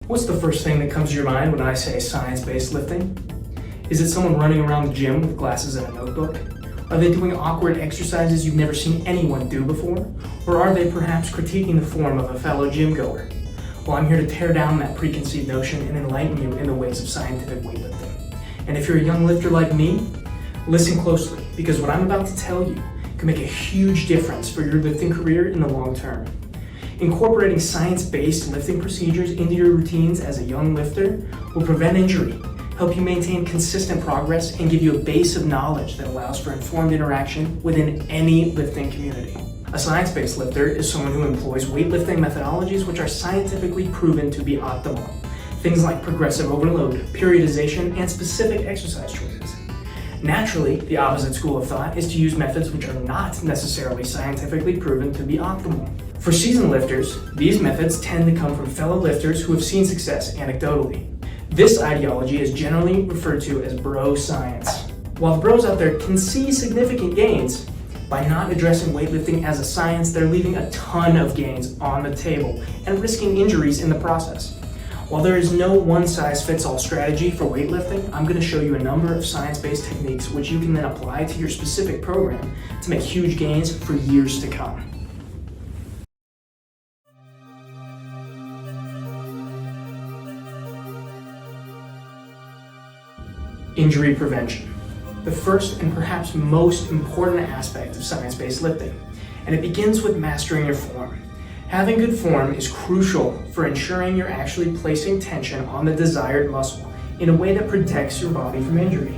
What's the first thing that comes to your mind when I say science-based lifting? Is it someone running around the gym with glasses and a notebook? Are they doing awkward exercises you've never seen anyone do before? Or are they perhaps critiquing the form of a fellow gym goer? Well, I'm here to tear down that preconceived notion and enlighten you in the ways of scientific weightlifting. And if you're a young lifter like me, listen closely, because what I'm about to tell you can make a huge difference for your lifting career in the long term. Incorporating science-based lifting procedures into your routines as a young lifter will prevent injury, help you maintain consistent progress, and give you a base of knowledge that allows for informed interaction within any lifting community. A science-based lifter is someone who employs weightlifting methodologies which are scientifically proven to be optimal. Things like progressive overload, periodization, and specific exercise choices. Naturally, the opposite school of thought is to use methods which are not necessarily scientifically proven to be optimal. For seasoned lifters, these methods tend to come from fellow lifters who have seen success anecdotally. This ideology is generally referred to as bro science. While the bros out there can see significant gains, by not addressing weightlifting as a science, they're leaving a ton of gains on the table and risking injuries in the process. While there is no one-size-fits-all strategy for weightlifting, I'm going to show you a number of science-based techniques which you can then apply to your specific program to make huge gains for years to come. Injury prevention. The first and perhaps most important aspect of science-based lifting, and it begins with mastering your form. Having good form is crucial for ensuring you're actually placing tension on the desired muscle in a way that protects your body from injury.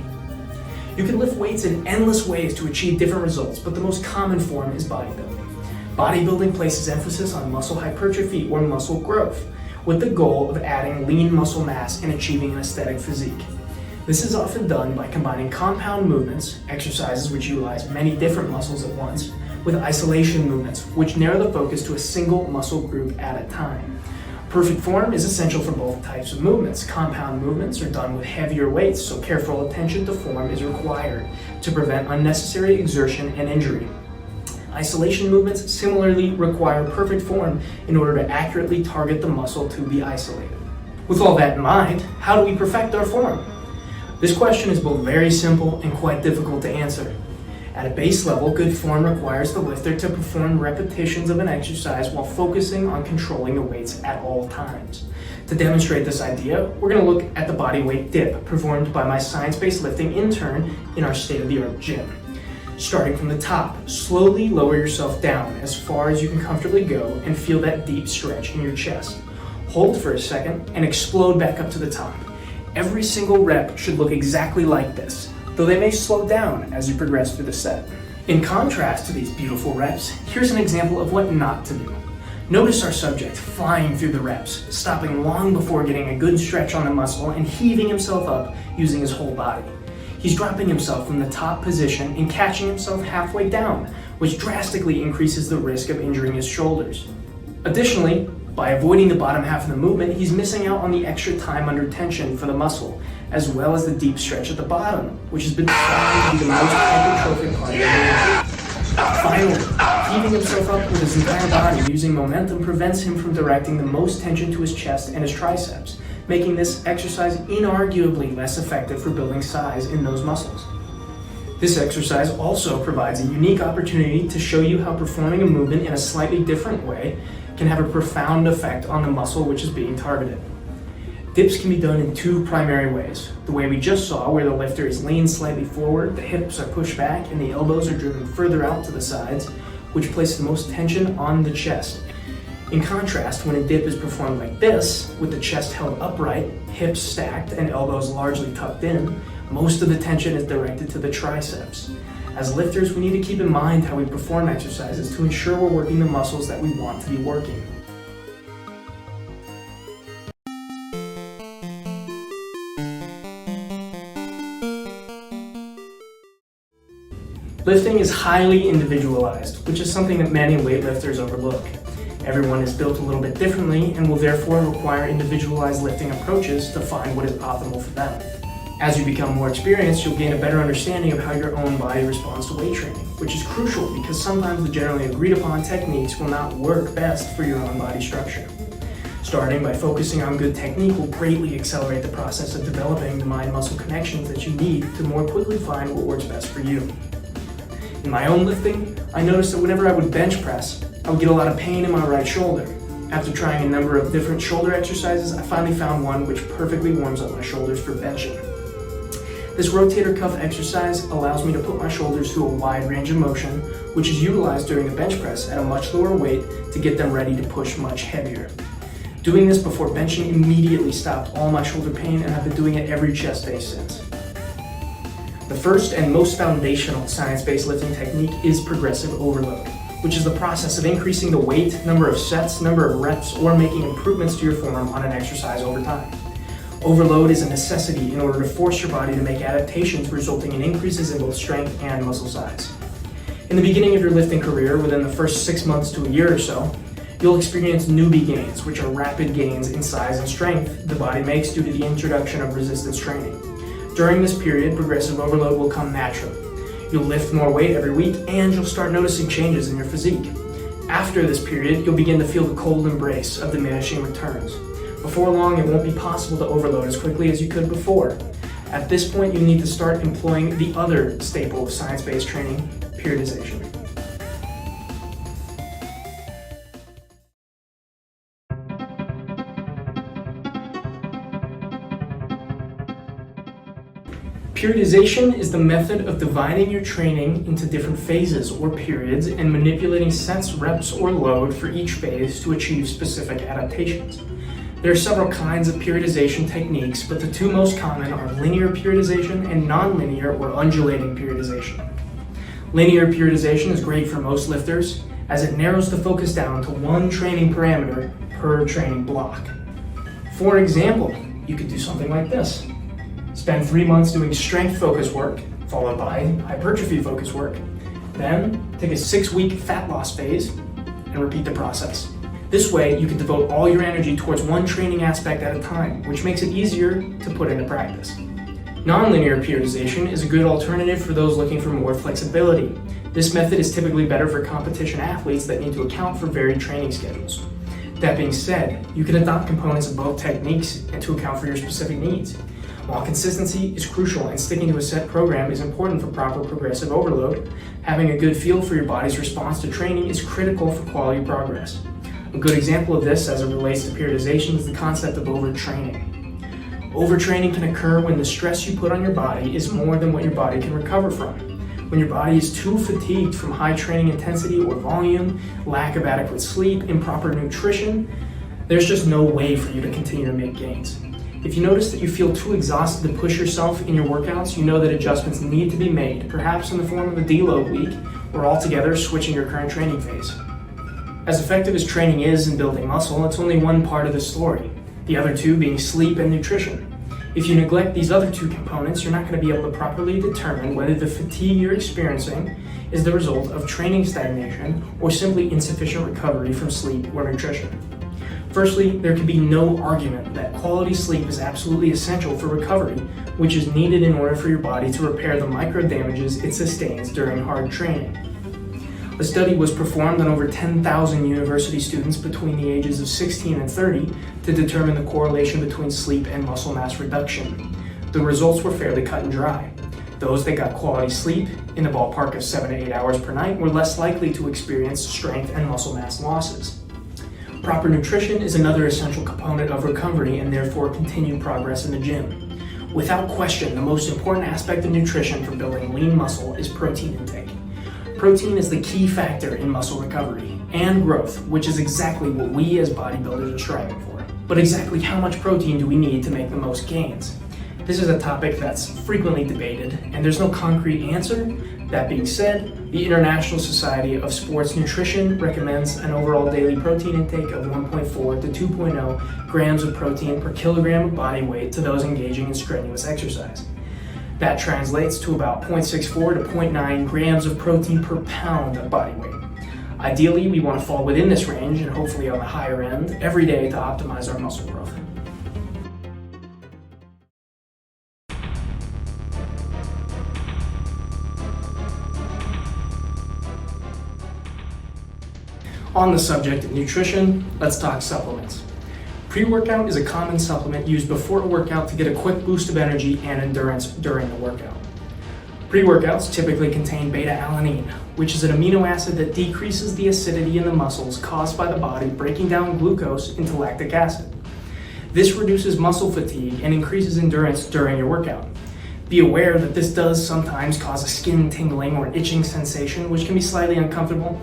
You can lift weights in endless ways to achieve different results, but the most common form is bodybuilding. Bodybuilding places emphasis on muscle hypertrophy or muscle growth, with the goal of adding lean muscle mass and achieving an aesthetic physique. This is often done by combining compound movements, exercises which utilize many different muscles at once, with isolation movements, which narrow the focus to a single muscle group at a time. Perfect form is essential for both types of movements. Compound movements are done with heavier weights, so careful attention to form is required to prevent unnecessary exertion and injury. Isolation movements similarly require perfect form in order to accurately target the muscle to be isolated. With all that in mind, how do we perfect our form? This question is both very simple and quite difficult to answer. At a base level, good form requires the lifter to perform repetitions of an exercise while focusing on controlling the weights at all times. To demonstrate this idea, we're going to look at the body weight dip performed by my science-based lifting intern in our state-of-the-art gym. Starting from the top, slowly lower yourself down as far as you can comfortably go and feel that deep stretch in your chest. Hold for a second and explode back up to the top. Every single rep should look exactly like this, though they may slow down as you progress through the set. In contrast to these beautiful reps, here's an example of what not to do. Notice our subject flying through the reps, stopping long before getting a good stretch on the muscle and heaving himself up using his whole body. He's dropping himself from the top position and catching himself halfway down, which drastically increases the risk of injuring his shoulders. Additionally, by avoiding the bottom half of the movement, he's missing out on the extra time under tension for the muscle, as well as the deep stretch at the bottom, which has been found to be the most hypertrophic part of the movement. Finally, heaving himself up with his entire body using momentum prevents him from directing the most tension to his chest and his triceps, making this exercise inarguably less effective for building size in those muscles. This exercise also provides a unique opportunity to show you how performing a movement in a slightly different way can have a profound effect on the muscle which is being targeted. Dips can be done in two primary ways. The way we just saw, where the lifter is leaned slightly forward, the hips are pushed back, and the elbows are driven further out to the sides, which places the most tension on the chest. In contrast, when a dip is performed like this, with the chest held upright, hips stacked, and elbows largely tucked in, most of the tension is directed to the triceps. As lifters, we need to keep in mind how we perform exercises to ensure we're working the muscles that we want to be working. Lifting is highly individualized, which is something that many weightlifters overlook. Everyone is built a little bit differently and will therefore require individualized lifting approaches to find what is optimal for them. As you become more experienced, you'll gain a better understanding of how your own body responds to weight training, which is crucial because sometimes the generally agreed upon techniques will not work best for your own body structure. Starting by focusing on good technique will greatly accelerate the process of developing the mind-muscle connections that you need to more quickly find what works best for you. In my own lifting, I noticed that whenever I would bench press, I would get a lot of pain in my right shoulder. After trying a number of different shoulder exercises, I finally found one which perfectly warms up my shoulders for benching. This rotator cuff exercise allows me to put my shoulders through a wide range of motion, which is utilized during the bench press at a much lower weight to get them ready to push much heavier. Doing this before benching immediately stopped all my shoulder pain, and I've been doing it every chest day since. The first and most foundational science-based lifting technique is progressive overload, which is the process of increasing the weight, number of sets, number of reps, or making improvements to your form on an exercise over time. Overload is a necessity in order to force your body to make adaptations resulting in increases in both strength and muscle size. In the beginning of your lifting career, within the first 6 months to a year or so, you'll experience newbie gains, which are rapid gains in size and strength the body makes due to the introduction of resistance training. During this period, progressive overload will come naturally. You'll lift more weight every week, and you'll start noticing changes in your physique. After this period, you'll begin to feel the cold embrace of diminishing returns. Before long, it won't be possible to overload as quickly as you could before. At this point, you need to start employing the other staple of science-based training, periodization. Periodization is the method of dividing your training into different phases or periods and manipulating sets, reps, or load for each phase to achieve specific adaptations. There are several kinds of periodization techniques, but the two most common are linear periodization and nonlinear or undulating periodization. Linear periodization is great for most lifters as it narrows the focus down to one training parameter per training block. For example, you could do something like this. Spend 3 months doing strength focus work, followed by hypertrophy focus work. Then take a 6-week fat loss phase and repeat the process. This way, you can devote all your energy towards one training aspect at a time, which makes it easier to put into practice. Nonlinear periodization is a good alternative for those looking for more flexibility. This method is typically better for competition athletes that need to account for varied training schedules. That being said, you can adopt components of both techniques to account for your specific needs. While consistency is crucial and sticking to a set program is important for proper progressive overload, having a good feel for your body's response to training is critical for quality progress. A good example of this as it relates to periodization is the concept of overtraining. Overtraining can occur when the stress you put on your body is more than what your body can recover from. When your body is too fatigued from high training intensity or volume, lack of adequate sleep, improper nutrition, there's just no way for you to continue to make gains. If you notice that you feel too exhausted to push yourself in your workouts, you know that adjustments need to be made, perhaps in the form of a deload week, or altogether switching your current training phase. As effective as training is in building muscle, it's only one part of the story, the other two being sleep and nutrition. If you neglect these other two components, you're not going to be able to properly determine whether the fatigue you're experiencing is the result of training stagnation or simply insufficient recovery from sleep or nutrition. Firstly, there can be no argument that quality sleep is absolutely essential for recovery, which is needed in order for your body to repair the micro damages it sustains during hard training. A study was performed on over 10,000 university students between the ages of 16 and 30 to determine the correlation between sleep and muscle mass reduction. The results were fairly cut and dry. Those that got quality sleep, in the ballpark of 7 to 8 hours per night, were less likely to experience strength and muscle mass losses. Proper nutrition is another essential component of recovery and therefore continued progress in the gym. Without question, the most important aspect of nutrition for building lean muscle is protein intake. Protein is the key factor in muscle recovery and growth, which is exactly what we as bodybuilders are striving for. But exactly how much protein do we need to make the most gains? This is a topic that's frequently debated, and there's no concrete answer. That being said, the International Society of Sports Nutrition recommends an overall daily protein intake of 1.4 to 2.0 grams of protein per kilogram of body weight to those engaging in strenuous exercise. That translates to about 0.64 to 0.9 grams of protein per pound of body weight. Ideally, we want to fall within this range and hopefully on the higher end every day to optimize our muscle growth. On the subject of nutrition, let's talk supplements. Pre-workout is a common supplement used before a workout to get a quick boost of energy and endurance during the workout. Pre-workouts typically contain beta-alanine, which is an amino acid that decreases the acidity in the muscles caused by the body breaking down glucose into lactic acid. This reduces muscle fatigue and increases endurance during your workout. Be aware that this does sometimes cause a skin tingling or itching sensation, which can be slightly uncomfortable,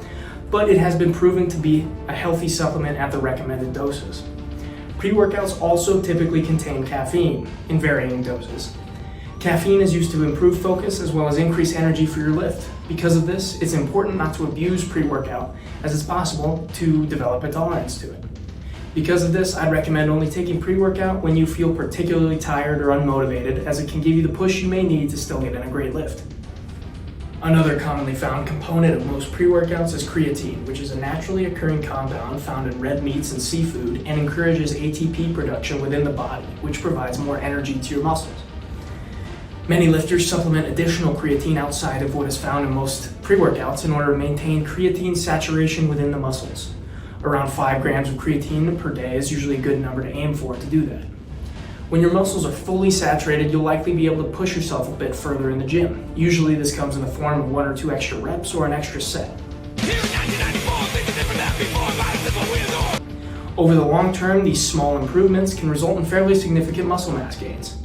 but it has been proven to be a healthy supplement at the recommended doses. Pre-workouts also typically contain caffeine in varying doses. Caffeine is used to improve focus as well as increase energy for your lift. Because of this, it's important not to abuse pre-workout, as it's possible to develop a tolerance to it. Because of this, I'd recommend only taking pre-workout when you feel particularly tired or unmotivated, as it can give you the push you may need to still get in a great lift. Another commonly found component of most pre-workouts is creatine, which is a naturally occurring compound found in red meats and seafood and encourages ATP production within the body, which provides more energy to your muscles. Many lifters supplement additional creatine outside of what is found in most pre-workouts in order to maintain creatine saturation within the muscles. Around 5 grams of creatine per day is usually a good number to aim for to do that. When your muscles are fully saturated, you'll likely be able to push yourself a bit further in the gym. Usually this comes in the form of 1 or 2 extra reps or an extra set. Over the long term, these small improvements can result in fairly significant muscle mass gains.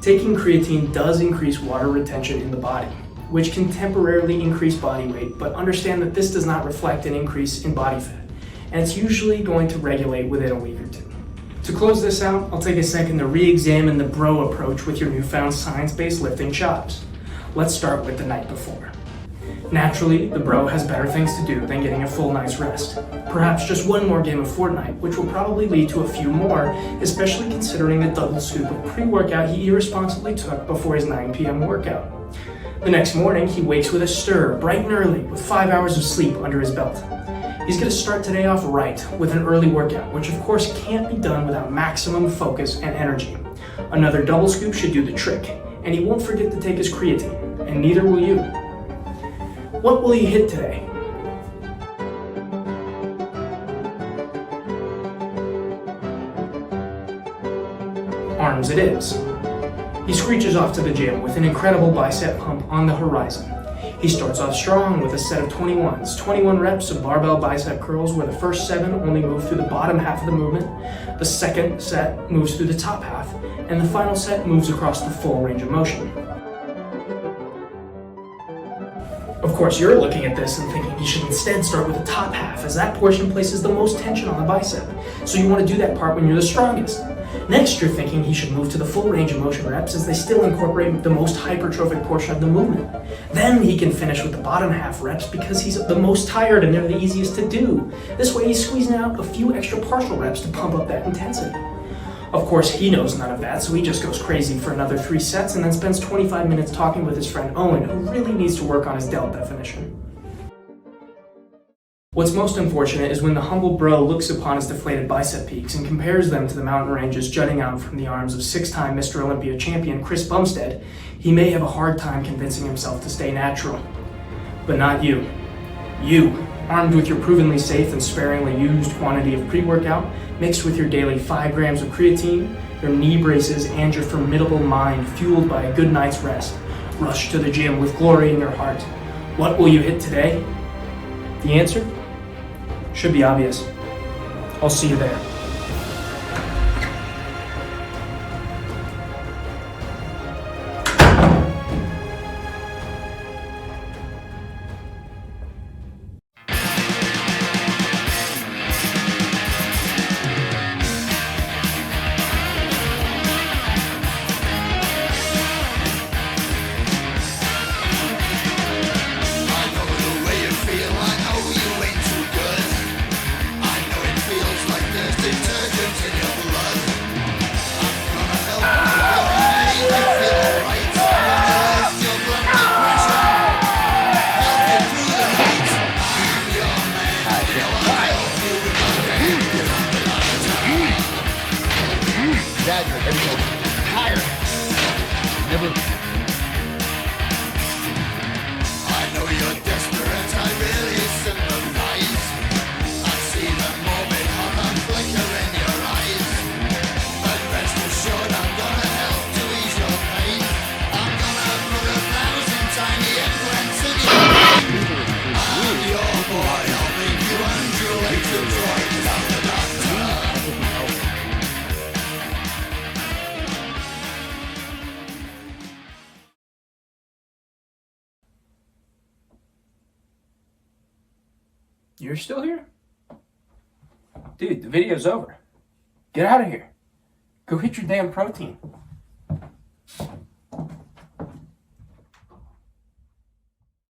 Taking creatine does increase water retention in the body, which can temporarily increase body weight, but understand that this does not reflect an increase in body fat, and it's usually going to regulate within a week or 2. To close this out, I'll take a second to re-examine the bro approach with your newfound science-based lifting chops. Let's start with the night before. Naturally, the bro has better things to do than getting a full night's rest. Perhaps just 1 more game of Fortnite, which will probably lead to a few more, especially considering the double scoop of pre-workout he irresponsibly took before his 9 p.m. workout. The next morning, he wakes with a stir, bright and early, with 5 hours of sleep under his belt. He's going to start today off right with an early workout, which of course can't be done without maximum focus and energy. Another double scoop should do the trick, and he won't forget to take his creatine, and neither will you. What will he hit today? Arms it is. He screeches off to the gym with an incredible bicep pump on the horizon. He starts off strong with a set of 21s, 21 reps of barbell bicep curls where the first 7 only move through the bottom half of the movement, the second set moves through the top half, and the final set moves across the full range of motion. Of course, you're looking at this and thinking you should instead start with the top half, as that portion places the most tension on the bicep, so you want to do that part when you're the strongest. Next, you're thinking he should move to the full range of motion reps, as they still incorporate the most hypertrophic portion of the movement. Then he can finish with the bottom half reps because he's the most tired and they're the easiest to do. This way he's squeezing out a few extra partial reps to pump up that intensity. Of course, he knows none of that, so he just goes crazy for another 3 sets and then spends 25 minutes talking with his friend Owen, who really needs to work on his delt definition. What's most unfortunate is when the humble bro looks upon his deflated bicep peaks and compares them to the mountain ranges jutting out from the arms of 6-time Mr. Olympia champion Chris Bumstead, he may have a hard time convincing himself to stay natural. But not you. You, armed with your provenly safe and sparingly used quantity of pre-workout, mixed with your daily 5 grams of creatine, your knee braces, and your formidable mind fueled by a good night's rest, rush to the gym with glory in your heart. What will you hit today? The answer should be obvious. I'll see you there. Higher. Never. I know you're desperate, I really sympathize. I see the moment of a flicker in your eyes. You're still here? Dude, the video's over. Get out of here. Go hit your damn protein.